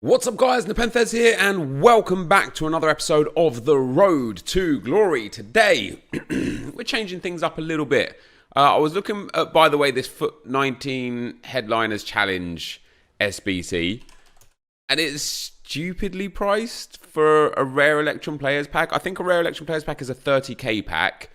What's up guys, NepentheZ here and welcome back to another episode of The Road to Glory. Today, we're changing things up a little bit. I was looking at, by the way, this Foot 19 Headliners Challenge SBC, and it's stupidly priced for a Rare Electrum Players Pack. I think a Rare Electrum Players Pack is a 30k pack,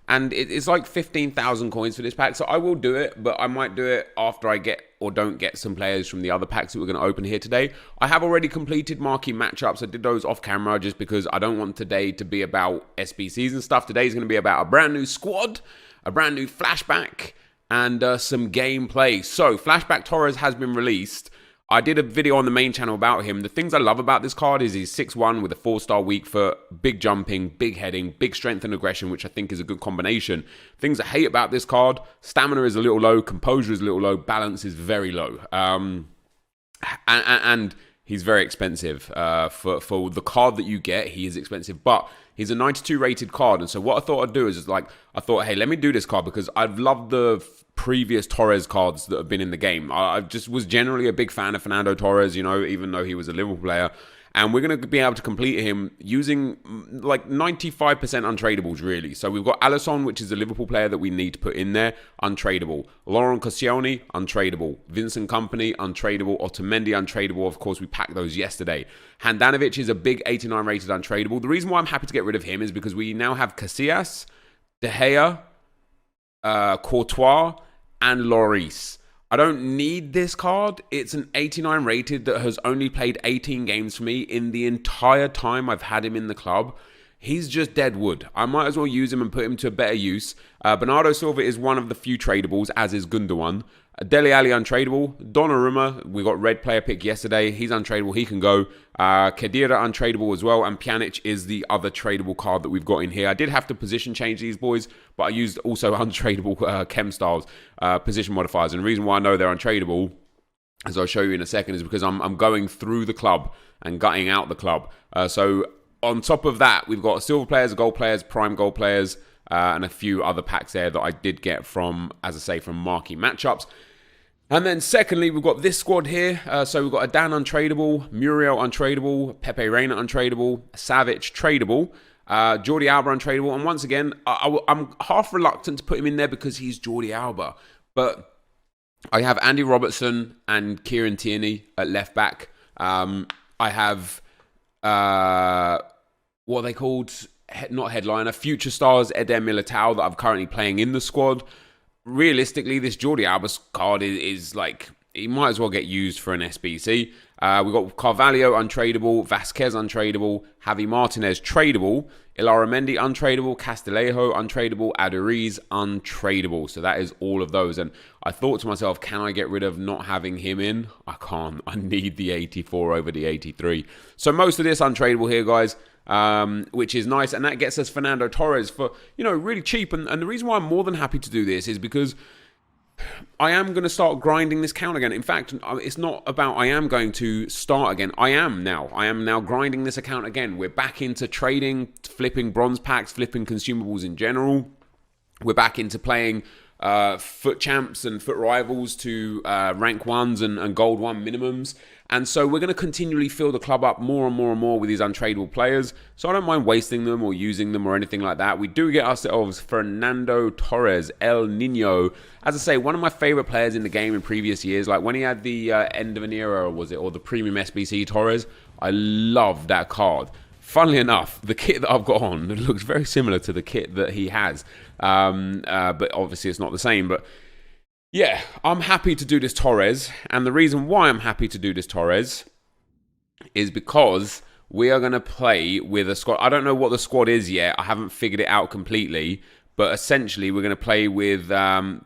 and it's like 15,000 coins for this pack, so I will do it, but I might do it after I get or don't get some players from the other packs that we're going to open here today. I have already completed marquee matchups. I did those off camera just because I don't want today to be about SBCs and stuff. Today's going to be about a brand new squad, a brand new flashback, and some gameplay. So, Flashback Torres has been released. I did a video on the main channel about him. The things I love about this card is he's 6'1" with a 4-star weak foot, big jumping, big heading, big strength and aggression, which I think is a good combination. Things I hate about this card: stamina is a little low, composure is a little low, balance is very low. And he's very expensive. For the card that you get, he is expensive, but he's a 92 rated card. And so what I thought I'd do is I thought, hey, let me do this card because I've loved the previous Torres cards that have been in the game. I just was generally a big fan of Fernando Torres, you know, even though he was a Liverpool player. And we're going to be able to complete him using like 95% untradables, really. So we've got Alisson, which is a Liverpool player that we need to put in there, untradeable. Laurent Koscielny, untradeable. Vincent Kompany, untradeable. Otamendi, untradeable. Of course, we packed those yesterday. Handanovic is a big 89 rated untradeable. The reason why I'm happy to get rid of him is because we now have Casillas, De Gea, Courtois, and Lloris. I don't need this card. It's an 89 rated that has only played 18 games for me in the entire time I've had him in the club. He's just dead wood. I might as well use him and put him to better use. Bernardo Silva is one of the few tradables, as is Gundogan. Dele Alli untradeable. Donnarumma, we got red player pick yesterday. He's untradeable. He can go. Khedira untradeable as well. And Pjanic is the other tradable card that we've got in here. I did have to position change these boys, but I used also untradeable chem styles, position modifiers. And the reason why I know they're untradeable, as I'll show you in a second, is because I'm going through the club and gutting out the club. So on top of that, we've got silver players, gold players, prime gold players, and a few other packs there that I did get from, as I say, from marquee matchups. And then secondly, we've got this squad here. So we've got Adan untradeable, Muriel untradeable, Pepe Reina untradeable, Savic tradable, Jordi Alba untradeable. And once again, I'm half reluctant to put him in there because he's Jordi Alba. But I have Andy Robertson and Kieran Tierney at left back. I have, what are they called? Not headliner, future stars Eder Militao that I'm currently playing in the squad. Realistically, this Jordi Alba card is like, he might as well get used for an SBC. We've got Carvalho untradeable, Vasquez untradeable, Javi Martinez tradable, Illaramendi untradeable, Castillejo untradeable, Aduriz untradeable. So that is all of those. And I thought to myself, can I get rid of not having him in? I can't. I need the 84 over the 83. So most of this untradeable here, guys. Which is nice, and that gets us Fernando Torres for, you know, really cheap. And the reason why I'm more than happy to do this is because I am going to start grinding this count again. In fact, it's not about I am going to start again. I am now grinding this account again. We're back into trading, flipping bronze packs, flipping consumables in general. We're back into playing foot champs and foot rivals to rank ones and gold one minimums. And so we're going to continually fill the club up more and more and more with these untradeable players. So I don't mind wasting them or using them or anything like that. We do get ourselves Fernando Torres, El Nino. As I say, one of my favorite players in the game in previous years. Like when he had the end of an era, was it, or the premium SBC Torres. I love that card. Funnily enough, the kit that I've got on looks very similar to the kit that he has. But obviously it's not the same. But yeah, I'm happy to do this Torres. And the reason why I'm happy to do this Torres is because we are going to play with a squad. I don't know what the squad is yet. I haven't figured it out completely. But essentially, we're going to play with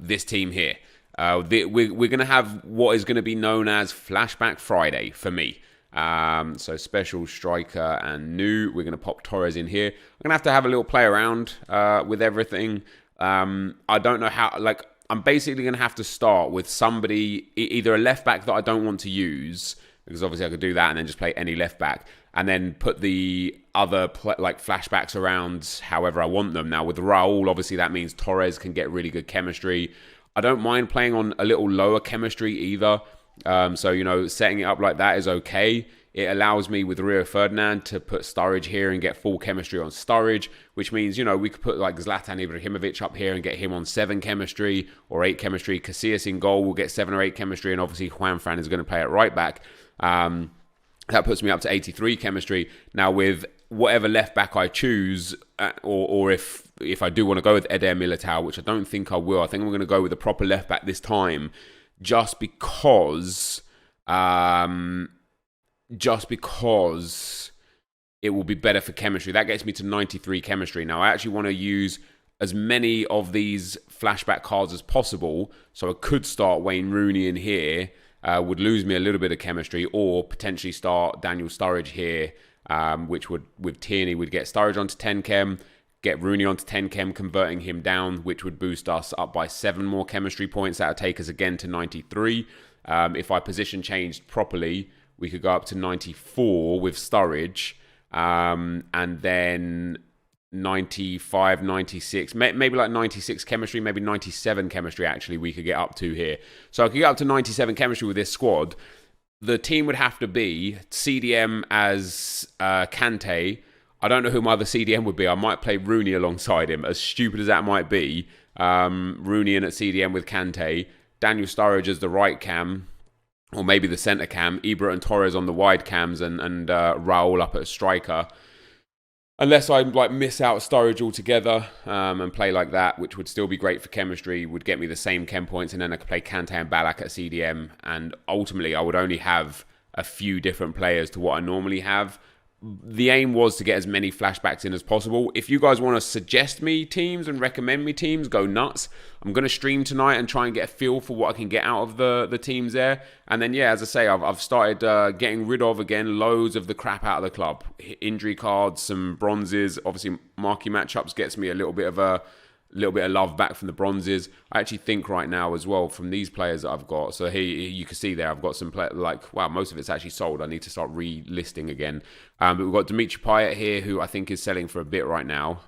this team here. We're going to have what is going to be known as Flashback Friday for me. So special striker and new. We're going to pop Torres in here. I'm going to have a little play around with everything. I don't know how, like, I'm basically going to have to start with somebody, either a left back that I don't want to use, because obviously I could do that and then just play any left back, and then put the other like flashbacks around however I want them. Now with Raul, obviously that means Torres can get really good chemistry. I don't mind playing on a little lower chemistry either. So, you know, setting it up like that is okay. It allows me with Rio Ferdinand to put Sturridge here and get full chemistry on Sturridge, which means, you know, we could put like Zlatan Ibrahimovic up here and get him on 7 chemistry or 8 chemistry. Casillas in goal will get 7 or 8 chemistry, and obviously Juan Fran is going to play at right back. That puts me up to 83 chemistry. Now with whatever left back I choose, or if I do want to go with Eder Militao, which I don't think I will, I think I'm going to go with a proper left back this time, just because it will be better for chemistry. That gets me to 93 chemistry. Now I actually want to use as many of these flashback cards as possible, so I could start Wayne Rooney in here. Would lose me a little bit of chemistry, or potentially start Daniel Sturridge here, which would, with Tierney, would get Sturridge onto 10 chem, get Rooney onto 10 chem, converting him down, which would boost us up by 7 more chemistry points. That would take us again to 93. If I position changed properly, we could go up to 94 with Sturridge, and then 95, 96, maybe like 96 chemistry, maybe 97 chemistry actually we could get up to here. So I could get up to 97 chemistry with this squad. The team would have to be CDM as Kante. I don't know who my other CDM would be. I might play Rooney alongside him, as stupid as that might be. Rooney in at CDM with Kante. Daniel Sturridge as the right cam, or maybe the centre cam. Ibra and Torres on the wide cams, and Raul up at a striker. Unless I like miss out Sturridge altogether and play like that, which would still be great for chemistry, would get me the same chem points, and then I could play Kante and Ballack at CDM, and ultimately I would only have a few different players to what I normally have. The aim was to get as many flashbacks in as possible. If you guys want to suggest me teams and recommend me teams, go nuts. I'm going to stream tonight and try and get a feel for what I can get out of the teams there. And then, yeah, as I say, I've started getting rid of, again, loads of the crap out of the club. Injury cards, some bronzes. Obviously, marquee matchups gets me a little bit of love back from the bronzes. I actually think right now as well from these players that I've got. So here you can see there I've got some like, wow, most of it's actually sold. I need to start relisting again. But we've got Dimitri Payet here, who I think is selling for a bit right now.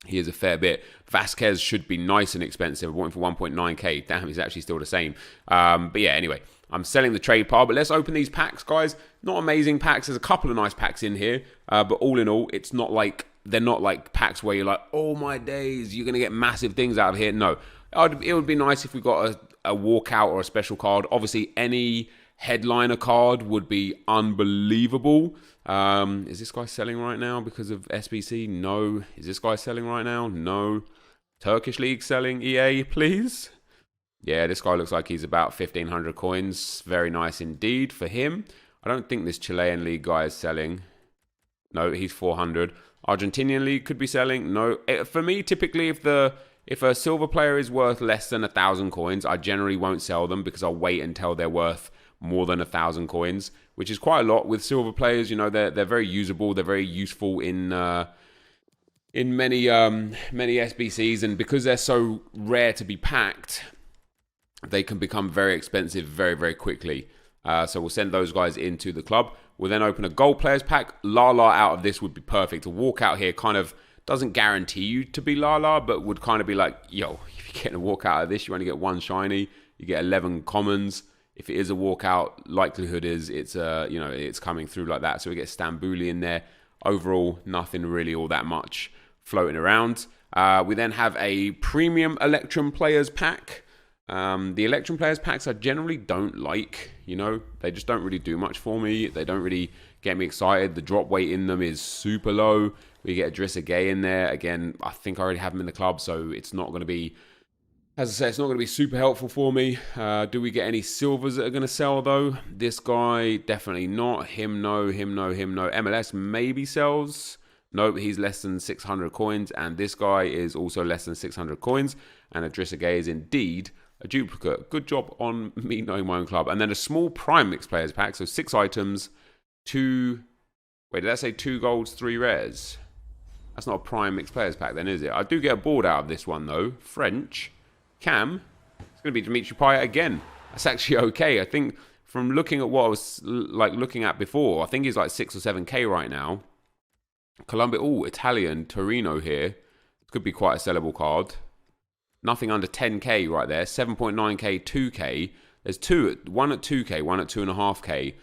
He is a fair bit. Vasquez should be nice and expensive. I want him for 1.9k. Damn, he's actually still the same. But yeah, anyway, I'm selling the trade pile. But let's open these packs, guys. Not amazing packs. There's a couple of nice packs in here. But all in all, it's not like, they're not like packs where you're like, oh my days, you're going to get massive things out of here. No, it would be nice if we got a walkout or a special card. Obviously, any headliner card would be unbelievable. Is this guy selling right now because of SBC? No. Is this guy selling right now? No. Turkish League selling, EA, please? Yeah, this guy looks like he's about 1,500 coins. Very nice indeed for him. I don't think this Chilean League guy is selling. No, he's 400. Argentinian League could be selling. No. For me, typically, if a silver player is worth less than 1,000 coins, I generally won't sell them because I'll wait until they're worth more than 1,000 coins, which is quite a lot with silver players. You know, they're very usable. They're very useful in many SBCs, and because they're so rare to be packed, they can become very expensive very, very quickly. So we'll send those guys into the club. We'll then open a gold players pack. Lala out of this would be perfect. A walkout here kind of doesn't guarantee you to be Lala, but would kind of be like, yo, if you're getting a walkout out of this, you only get 1 shiny, you get 11 commons. If it is a walkout, likelihood is it's it's coming through like that. So we get Stambouli in there. Overall, nothing really all that much floating around. We then have a premium Electrum players pack. The Electrum players packs I generally don't like. They just don't really do much for me. They don't really get me excited. The drop weight in them is super low. We get Idrissa Gueye in there. Again, I think I already have him in the club, so it's not going to be, as I say, it's not going to be super helpful for me. Do we get any silvers that are going to sell, though? This guy, definitely not. Him, no. Him, no. Him, no. MLS maybe sells. Nope, he's less than 600 coins. And this guy is also less than 600 coins. And Idrissa Gueye is indeed a duplicate. Good job on me knowing my own club. And then a small prime mixed players pack. So 6 items, 2... Wait, did that say 2 golds, 3 rares? That's not a prime mixed players pack then, is it? I do get a board out of this one, though. French. Cam. It's going to be Dimitri Payet again. That's actually okay. I think from looking at what I was looking at before, I think he's like 6 or 7k right now. Colombia. Oh, Italian. Torino here. This could be quite a sellable card. Nothing under 10k right there. 7.9k, 2k. There's one at 2k, one at 2.5k.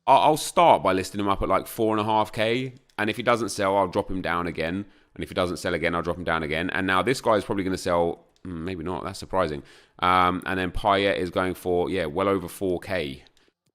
I'll start by listing him up at like 4.5k, and if he doesn't sell, I'll drop him down again, and if he doesn't sell again, I'll drop him down again. And now this guy is probably going to sell, maybe not, that's surprising. And then Payet is going for, yeah, well over 4k.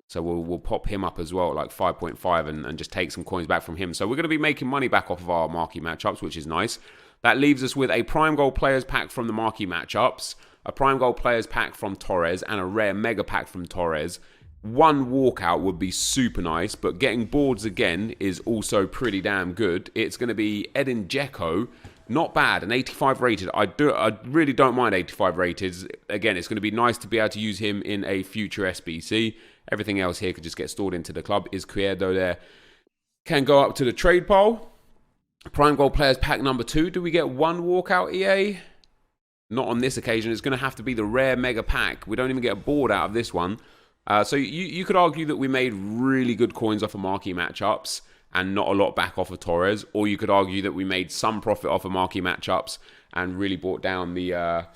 So we'll pop him up as well, like 5.5, and just take some coins back from him. So we're going to be making money back off of our marquee matchups, which is nice. That leaves us with a Prime Gold Players pack from the marquee matchups, a Prime Gold Players pack from Torres, and a rare Mega pack from Torres. One walkout would be super nice, but getting boards again is also pretty damn good. It's going to be Edin Dzeko. Not bad, an 85 rated. I really don't mind 85 rated. Again, it's going to be nice to be able to use him in a future SBC. Everything else here could just get stored into the club. Is Cuerdo there? Can go up to the trade pile. Prime Gold Players pack number 2. Do we get one walkout, EA? Not on this occasion. It's going to have to be the rare Mega pack. We don't even get a board out of this one. So you could argue that we made really good coins off of marquee matchups and not a lot back off of Torres, or you could argue that we made some profit off of marquee matchups and really brought down the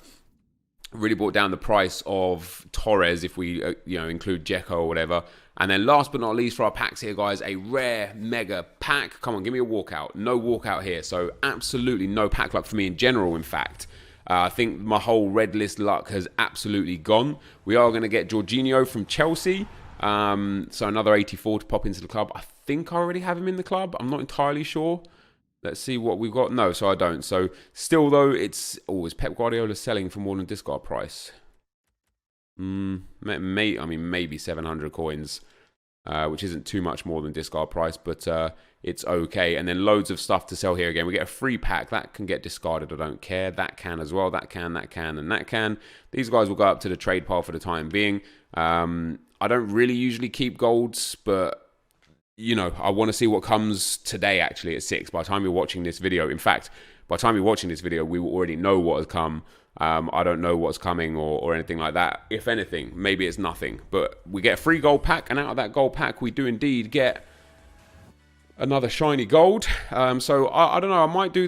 price of Torres if we include Dzeko or whatever. And then last but not least for our packs here, guys, a rare Mega pack. Come on, give me a walkout. No walkout here, so absolutely no pack luck for me in general, in fact. I think my whole red list luck has absolutely gone. We are going to get Jorginho from Chelsea. So another 84 to pop into the club. I think I already have him in the club. I'm not entirely sure. Let's see what we've got. No, so I don't. So still though, is Pep Guardiola selling for more than discard price? Maybe 700 coins, which isn't too much more than discard price, but it's okay. And then loads of stuff to sell here again. We get a free pack. That can get discarded. I don't care. That can as well. That can, and that can. These guys will go up to the trade pile for the time being. I don't really usually keep golds, but I want to see what comes today actually at 6. By the time you're watching this video, in fact, by the time you're watching this video, we will already know what has come. I don't know what's coming or anything like that. If anything, maybe it's nothing. But we get a free gold pack, and out of that gold pack, we do indeed get another shiny gold. So I don't know. I might do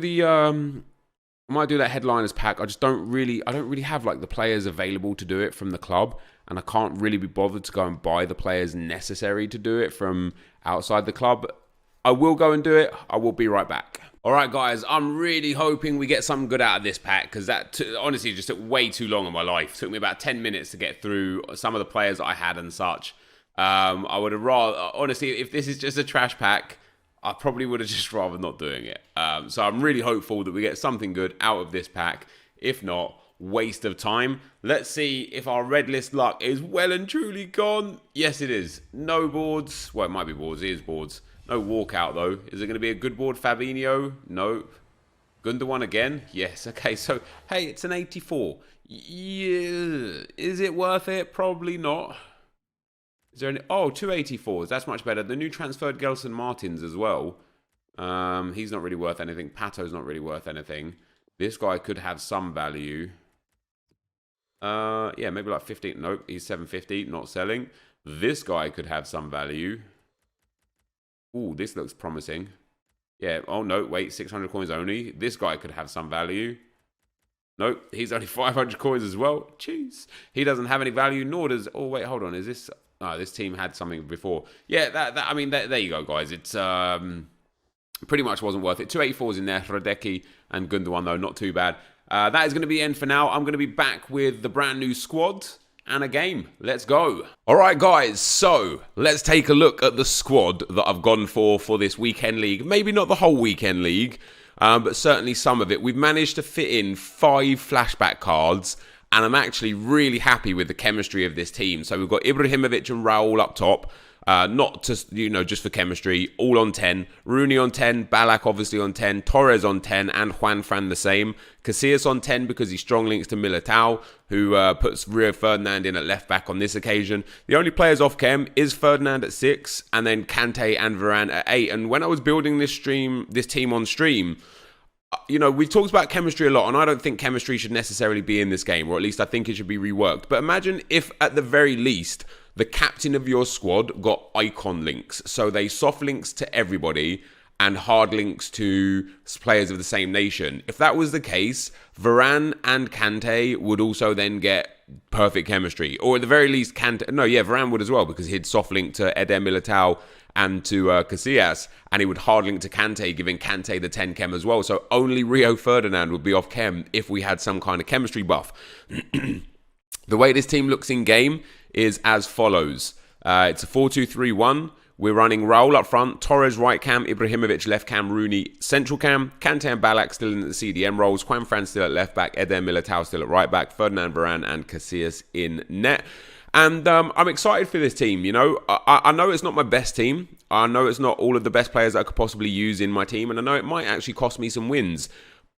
that Headliners pack. I don't really have like the players available to do it from the club, and I can't really be bothered to go and buy the players necessary to do it from outside the club. I will go and do it. I will be right back. All right, guys, I'm really hoping we get something good out of this pack, because that honestly just took way too long in my life. It took me about 10 minutes to get through some of the players that I had and such. I would have rather, honestly, if this is just a trash pack, I probably would have just rather not doing it. So I'm really hopeful that we get something good out of this pack. If not, waste of time. Let's see if our red list luck is well and truly gone. Yes, it is. No boards. Well, it might be boards. It is boards. No walkout, though. Is it going to be a good board, Fabinho? No. Gundogan again? Yes. Okay, so, hey, it's an 84. Yeah. Is it worth it? Probably not. Is there any... Oh, 284s. That's much better. The new transferred Gelson Martins as well. He's not really worth anything. Pato's not really worth anything. This guy could have some value. Yeah, maybe like 15. Nope, he's 750. Not selling. This guy could have some value. Ooh, this looks promising. Yeah, oh no, wait, 600 coins only. This guy could have some value. Nope, he's only 500 coins as well. Jeez. He doesn't have any value, nor does... Oh, wait, hold on. Is this... Oh, this team had something before. Yeah, I mean, there you go, guys. It's pretty much wasn't worth it. 284s in there, Radecki and Gundogan, though. Not too bad. That is going to be the end for now. I'm going to be back with the brand new squad and a game. Let's go. All right, guys. So let's take a look at the squad that I've gone for this weekend league. Maybe not the whole weekend league, but certainly some of it. We've managed to fit in 5 flashback cards, and I'm actually really happy with the chemistry of this team. So we've got Ibrahimovic and Raul up top. Not just, just for chemistry, all on 10. Rooney on 10, Ballack obviously on 10, Torres on 10, and Juan Fran the same. Casillas on 10 because he's strong links to Militao, who puts Rio Ferdinand in at left back on this occasion. The only players off chem is Ferdinand at 6, and then Kante and Varane at 8. And when I was building this team on stream, we've talked about chemistry a lot, and I don't think chemistry should necessarily be in this game, or at least I think it should be reworked. But imagine if, at the very least, the captain of your squad got icon links. So they soft links to everybody, and hard links to players of the same nation. If that was the case, Varane and Kante would also then get perfect chemistry. Or at the very least, Varane would as well, because he'd soft link to Eder Militao and to Casillas, and he would hard link to Kante, giving Kante the 10 chem as well. So only Rio Ferdinand would be off chem if we had some kind of chemistry buff. The way this team looks in game is as follows. It's a 4-2-3-1. We're running Raul up front, Torres right cam, Ibrahimovic left cam, Rooney central cam, Kante and Ballack still in the CDM roles, Juanfran still at left back, Eder Militao still at right back, Ferdinand Varane and Casillas in net. And I'm excited for this team, you know. I know it's not my best team. I know it's not all of the best players that I could possibly use in my team, and I know it might actually cost me some wins.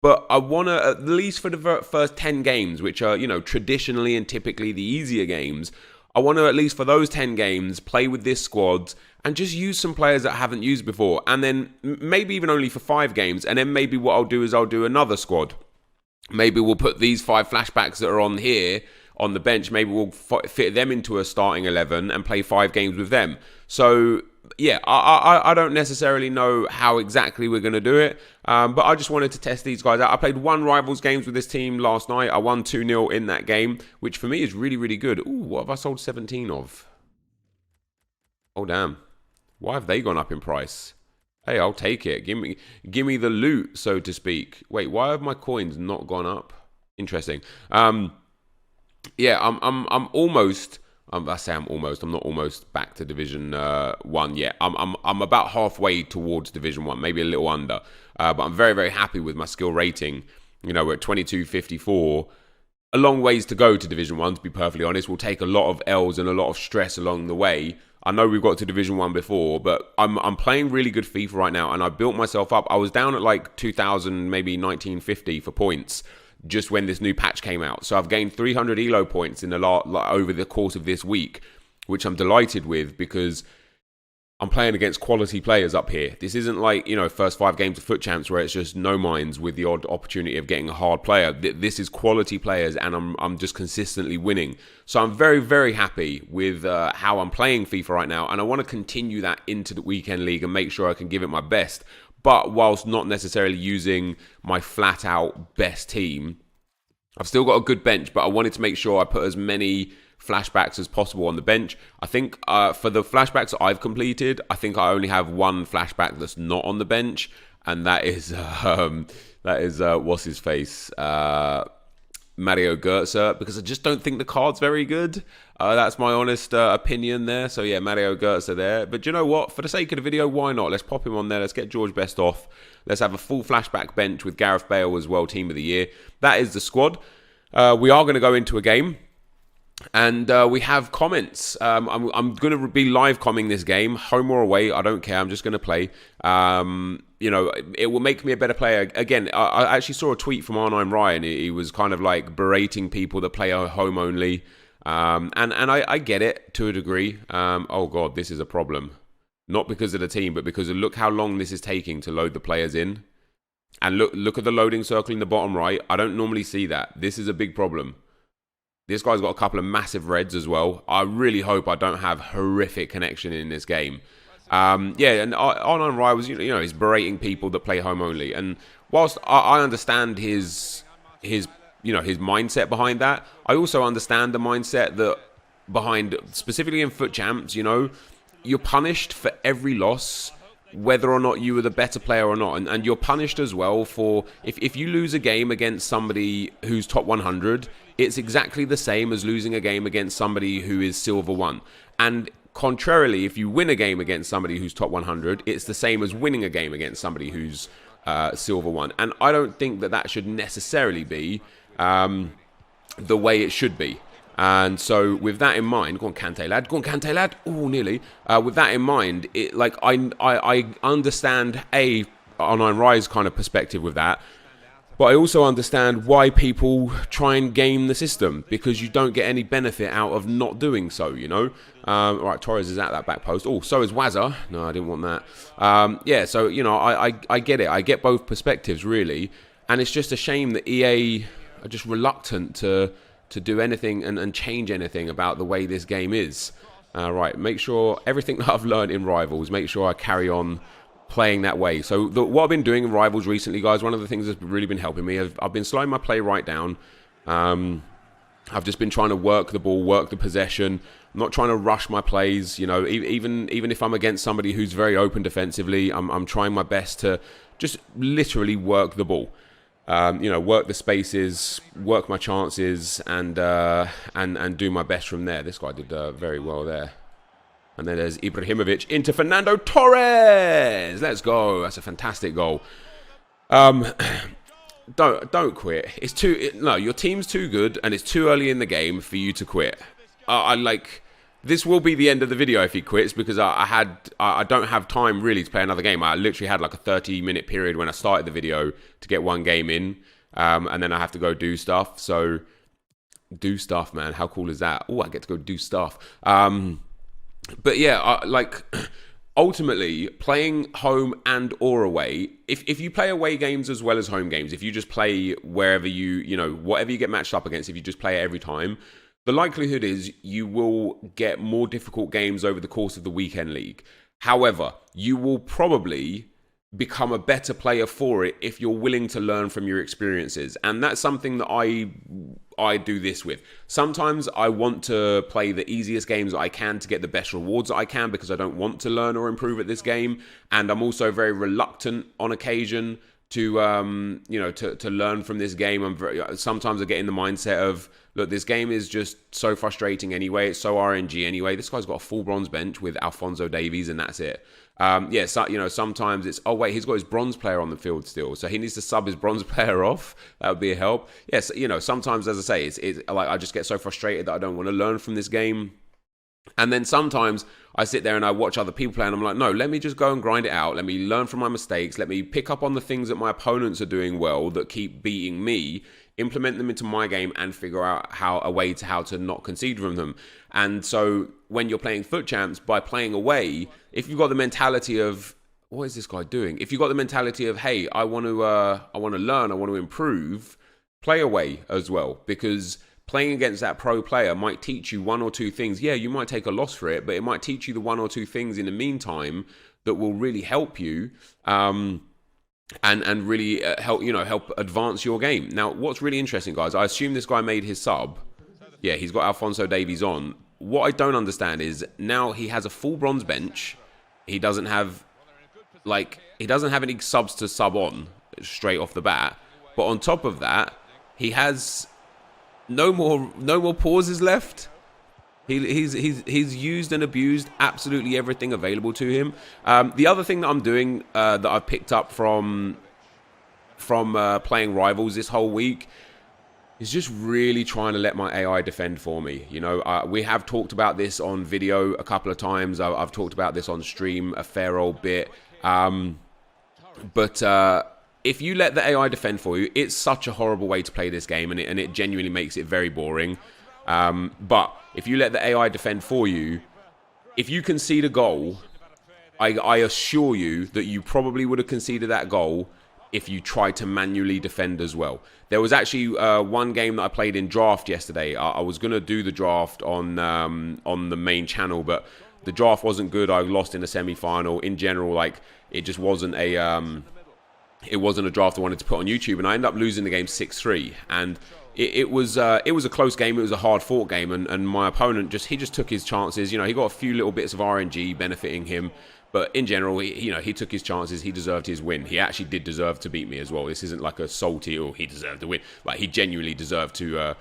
But I want to, at least for the first 10 games, which are, you know, traditionally and typically the easier games, I want to, at least for those 10 games, play with this squad and just use some players that I haven't used before. And then maybe even only for 5 games. And then maybe what I'll do is I'll do another squad. Maybe we'll put these 5 flashbacks that are on here on the bench. Maybe we'll fit them into a starting 11 and play 5 games with them. So, yeah, I don't necessarily know how exactly we're going to do it. But I just wanted to test these guys out. I played 1 Rivals games with this team last night. I won 2-0 in that game, which for me is really, really good. Ooh, what have I sold 17 of? Oh, damn. Why have they gone up in price? Hey, I'll take it. Give me the loot, so to speak. Wait, why have my coins not gone up? Interesting. Yeah, I'm almost. I say I'm almost. I'm not almost back to Division 1 yet. I'm about halfway towards Division 1, maybe a little under. But I'm very, very happy with my skill rating. You know, we're at 2254. A long ways to go to Division 1, to be perfectly honest. We'll take a lot of L's and a lot of stress along the way. I know we've got to Division 1 before, but I'm playing really good FIFA right now, and I built myself up. I was down at like 2,000, maybe 1950 for points just when this new patch came out. So I've gained 300 ELO points in over the course of this week, which I'm delighted with because I'm playing against quality players up here. This isn't like, you know, first 5 games of Foot Champs where it's just no minds with the odd opportunity of getting a hard player. This is quality players, and I'm just consistently winning. So I'm very, very happy with how I'm playing FIFA right now, and I want to continue that into the weekend league and make sure I can give it my best. But whilst not necessarily using my flat-out best team, I've still got a good bench, but I wanted to make sure I put as many flashbacks as possible on the bench. I think for the flashbacks I've completed, I think I only have 1 flashback that's not on the bench, and that is what's his face, Mario Götze, because I just don't think the card's very good. That's my honest opinion there. So yeah, Mario Götze there. But you know what? For the sake of the video, why not? Let's pop him on there. Let's get George Best off. Let's have a full flashback bench with Gareth Bale as well, Team of the Year. That is the squad. We are going to go into a game. And we have comments. I'm going to be live commenting this game, home or away. I don't care. I'm just going to play. You know, it will make me a better player. Again, I actually saw a tweet from R9 Ryan. He was kind of like berating people that play home only. And I get it to a degree. Oh, God, this is a problem. Not because of the team, but because of look how long this is taking to load the players in. And look at the loading circle in the bottom right. I don't normally see that. This is a big problem. This guy's got a couple of massive reds as well. I really hope I don't have horrific connection in this game. Yeah, and R9 Ryan was, you know, he's berating people that play home only. And whilst I understand his mindset behind that, I also understand the mindset that behind, specifically in Foot Champs, you know, you're punished for every loss, whether or not you were the better player or not. And you're punished as well for, if you lose a game against somebody who's top 100, it's exactly the same as losing a game against somebody who is Silver 1. And contrarily, if you win a game against somebody who's top 100, it's the same as winning a game against somebody who's Silver 1. And I don't think that should necessarily be the way it should be. And so with that in mind, go on Kante lad, oh nearly. With that in mind, I understand R9 Rye's kind of perspective with that, but I also understand why people try and game the system, because you don't get any benefit out of not doing so, you know. Right, Torres is at that back post. Oh, so is Wazza. No, I didn't want that. Yeah, so, you know, I get it. I get both perspectives, really. And it's just a shame that EA are just reluctant to do anything and change anything about the way this game is. Right, make sure everything that I've learned in Rivals, make sure I carry on playing that way. So what I've been doing in Rivals recently, guys, one of the things that's really been helping me, I've been slowing my play right down. I've just been trying to work the ball, work the possession. I'm not trying to rush my plays. You know, even if I'm against somebody who's very open defensively, I'm trying my best to just literally work the ball. You know, work the spaces, work my chances, and do my best from there. This guy did very well there. And then there's Ibrahimovic into Fernando Torres. Let's go. That's a fantastic goal. Don't quit. No, your team's too good, and it's too early in the game for you to quit. This will be the end of the video if he quits, because I don't have time really to play another game. I literally had like a 30-minute period when I started the video to get one game in, and then I have to go do stuff. So do stuff, man. How cool is that? Oh, I get to go do stuff. But yeah, ultimately, playing home and or away, if you play away games as well as home games, if you just play wherever whatever you get matched up against, if you just play it every time, the likelihood is you will get more difficult games over the course of the weekend league. However, you will probably become a better player for it if you're willing to learn from your experiences. And that's something that I do this with. Sometimes I want to play the easiest games that I can to get the best rewards that I can, because I don't want to learn or improve at this game. And I'm also very reluctant on occasion to learn from this game. Sometimes I get in the mindset of, look, this game is just so frustrating anyway. It's so RNG anyway. This guy's got a full bronze bench with Alphonso Davies, and that's it. Sometimes it's, oh wait, he's got his bronze player on the field still, so he needs to sub his bronze player off. That would be a help. Yes, sometimes, as I say, it's like I just get so frustrated that I don't want to learn from this game. And then sometimes I sit there and I watch other people play, and I'm like, no, let me just go and grind it out. Let me learn from my mistakes. Let me pick up on the things that my opponents are doing well that keep beating me, implement them into my game, and figure out how to not concede from them. And so when you're playing FUT Champs, by playing away, if you've got the mentality of, what is this guy doing? If you've got the mentality of, hey, I want to learn, I want to improve, play away as well, because playing against that pro player might teach you one or two things. Yeah, you might take a loss for it, but it might teach you the one or two things in the meantime that will really help you. And really help advance your game. Now, what's really interesting, guys, I assume this guy made his sub. Yeah, he's got Alphonso Davies on. What I don't understand is now he has a full bronze bench. He doesn't have any subs to sub on straight off the bat. But on top of that, he has no more pauses left. He's used and abused absolutely everything available to him. The other thing that I'm doing that I've picked up from playing Rivals this whole week is just really trying to let my AI defend for me. We have talked about this on video a couple of times. I've talked about this on stream a fair old bit. But if you let the AI defend for you, it's such a horrible way to play this game, and it genuinely makes it very boring. But if you let the AI defend for you, if you concede a goal, I assure you that you probably would have conceded that goal if you tried to manually defend as well. There was actually one game that I played in draft yesterday. I was going to do the draft on the main channel, but the draft wasn't good. I lost in a semi-final. In general, it just wasn't a draft I wanted to put on YouTube, and I ended up losing the game 6-3. And it was a close game. It was a hard-fought game, and my opponent he just took his chances. He got a few little bits of RNG benefiting him, but in general, he took his chances. He deserved his win. He actually did deserve to beat me as well. This isn't like a salty, he deserved to win. Like, he genuinely deserved to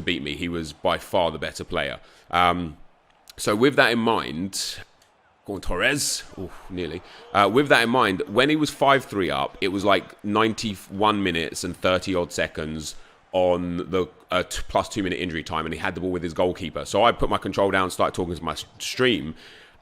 beat me. He was by far the better player. So with that in mind, go on, Torres. Ooh, nearly. With that in mind, when he was 5-3 up, it was like 91 minutes and 30 odd seconds on the plus 2 minute injury time, and he had the ball with his goalkeeper. So I put my control down, started talking to my stream,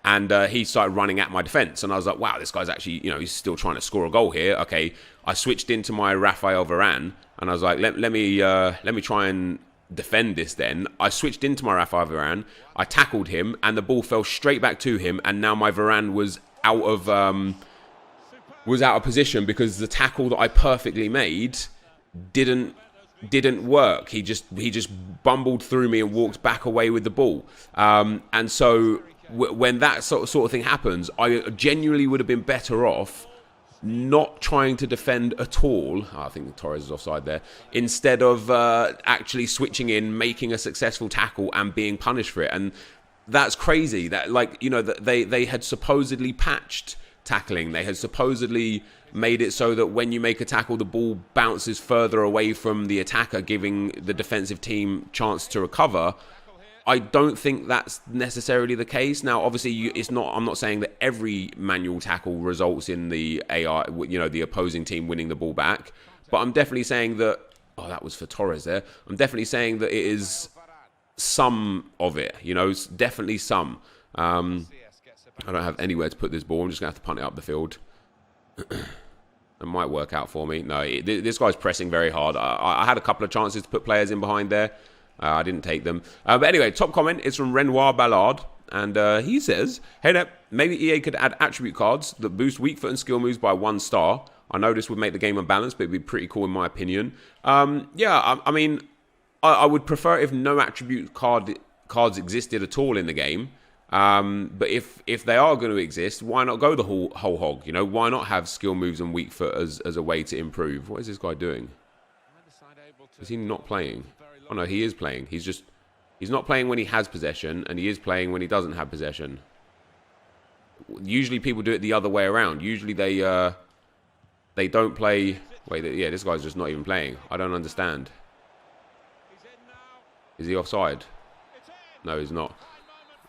and he started running at my defense. And I was like, wow, this guy's actually, he's still trying to score a goal here. Okay, I switched into my Rafael Varane, and I was like, let me try and defend this then. I switched into my Rafael Varane, I tackled him, and the ball fell straight back to him, and now my Varane was out of position because the tackle that I perfectly made didn't work. He just bumbled through me and walked back away with the ball. And so when that sort of thing happens, I genuinely would have been better off not trying to defend at all. I think Torres is offside there. Instead of actually switching in, making a successful tackle and being punished for it. And that's crazy. That, like, you know, that they had supposedly patched tackling. They had supposedly made it so that when you make a tackle, the ball bounces further away from the attacker, giving the defensive team chance to recover. I don't think that's necessarily the case. Now, obviously, it's not. I'm not saying that every manual tackle results in the AI, you know, the opposing team winning the ball back. But I'm definitely saying that. Oh, that was for Torres there. I'm definitely saying that it is some of it. You know, definitely some. I don't have anywhere to put this ball. I'm just gonna have to punt it up the field. It might work out for me. No, this guy's pressing very hard. I had a couple of chances to put players in behind there. I didn't take them. But anyway, top comment is from Renoir Ballard. And he says, hey, Nep, maybe EA could add attribute cards that boost weak foot and skill moves by 1 star. I know this would make the game unbalanced, but it'd be pretty cool in my opinion. Yeah, I mean, I would prefer if no attribute cards existed at all in the game. But if they are going to exist, why not go the whole hog? You know, why not have skill moves and weak foot as a way to improve? What is this guy doing? Is he not playing? Oh no, he is playing. He's not playing when he has possession, and he is playing when he doesn't have possession. Usually people do it the other way around. Usually they don't play. Wait, yeah, this guy's just not even playing. I don't understand. Is he offside? No, he's not.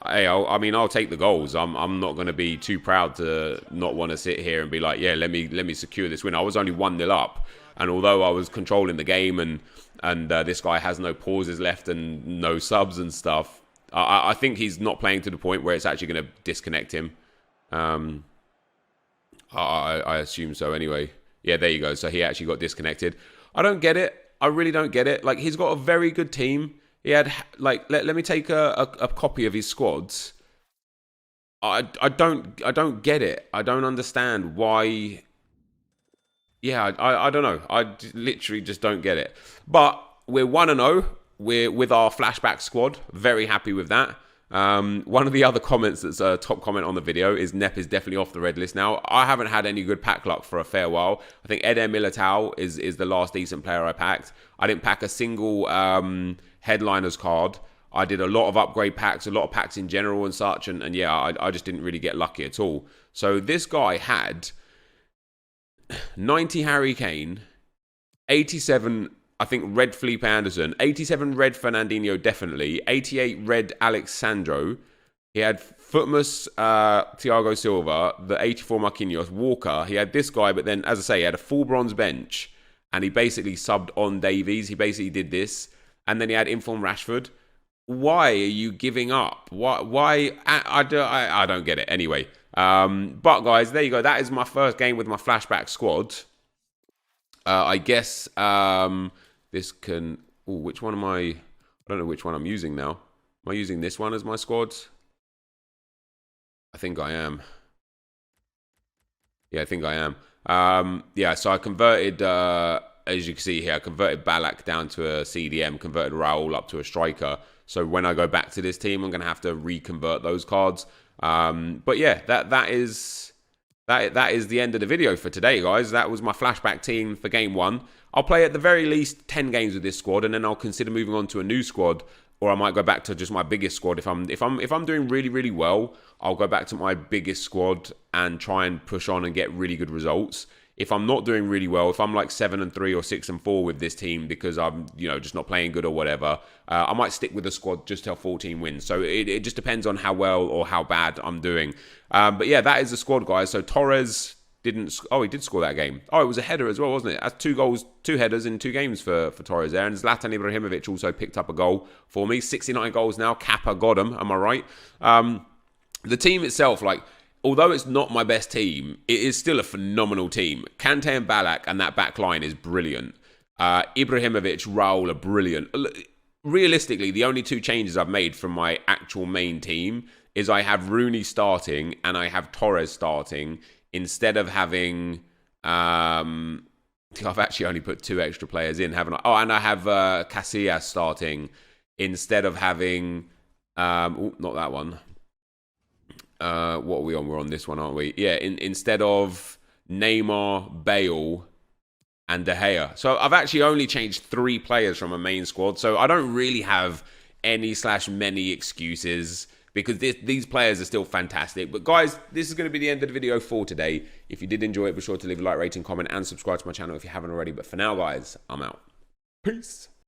Hey, I mean, I'll take the goals. I'm not going to be too proud to not want to sit here and be like, yeah, let me secure this win. I was only 1-0 up, and although I was controlling the game and this guy has no pauses left and no subs and stuff, I think he's not playing to the point where it's actually going to disconnect him. I assume so anyway. Yeah, there you go. So he actually got disconnected. I don't get it. I really don't get it. Like, he's got a very good team. He had, like, let me take a copy of his squads. I don't get it. I don't understand why. Yeah, I don't know. I literally just don't get it. But we're 1-0. We're with our flashback squad. Very happy with that. One of the other comments that's a top comment on the video is Nep is definitely off the red list now. I haven't had any good pack luck for a fair while. I think Eder Militao is the last decent player I packed. I didn't pack a single Headliners card. I did a lot of upgrade packs, a lot of packs in general and such. And yeah, I just didn't really get lucky at all. So this guy had 90 Harry Kane, 87, I think, red Felipe Anderson, 87 red Fernandinho, definitely, 88 red Alexandro. He had Footmus, Thiago Silva, the 84 Marquinhos, Walker. He had this guy, but then, as I say, he had a full bronze bench, and he basically subbed on Davies. He basically did this, and then he had Inform Rashford. Why are you giving up? Why? I don't get it. Anyway. But guys, there you go. That is my first game with my flashback squad. I guess this can. Ooh, which one am I? I don't know which one I'm using now. Am I using this one as my squad? I think I am. Yeah, I think I am. Yeah, so I converted, as you can see here, I converted Ballack down to a CDM, converted Raul up to a striker. So when I go back to this team, I'm going to have to reconvert those cards. But yeah, that is the end of the video for today, guys. That was my flashback team for game 1. I'll play at the very least 10 games with this squad, and then I'll consider moving on to a new squad, or I might go back to just my biggest squad. If I'm doing really, really well, I'll go back to my biggest squad and try and push on and get really good results. If I'm not doing really well, if I'm like 7-3 or 6-4 with this team because I'm, you know, just not playing good or whatever, I might stick with the squad just till 14 wins. So it just depends on how well or how bad I'm doing. But yeah, that is the squad, guys. So Torres didn't. Oh, he did score that game. Oh, it was a header as well, wasn't it? That's 2 goals, 2 headers in 2 games for Torres there. And Zlatan Ibrahimovic also picked up a goal for me. 69 goals now. Kappa got him. Am I right? The team itself, like, although it's not my best team, it is still a phenomenal team. Kante and Ballack and that back line is brilliant. Ibrahimovic, Raul are brilliant. Realistically, the only 2 changes I've made from my actual main team is I have Rooney starting and I have Torres starting instead of having... I've actually only put 2 extra players in, haven't I? Oh, and I have Casillas starting instead of having... not that one. What are we on? We're on this one, aren't we? Yeah, instead of Neymar, Bale, and De Gea. So I've actually only changed 3 players from a main squad. So I don't really have any/many excuses because these players are still fantastic. But guys, this is going to be the end of the video for today. If you did enjoy it, be sure to leave a like, rating, comment, and subscribe to my channel if you haven't already. But for now, guys, I'm out. Peace.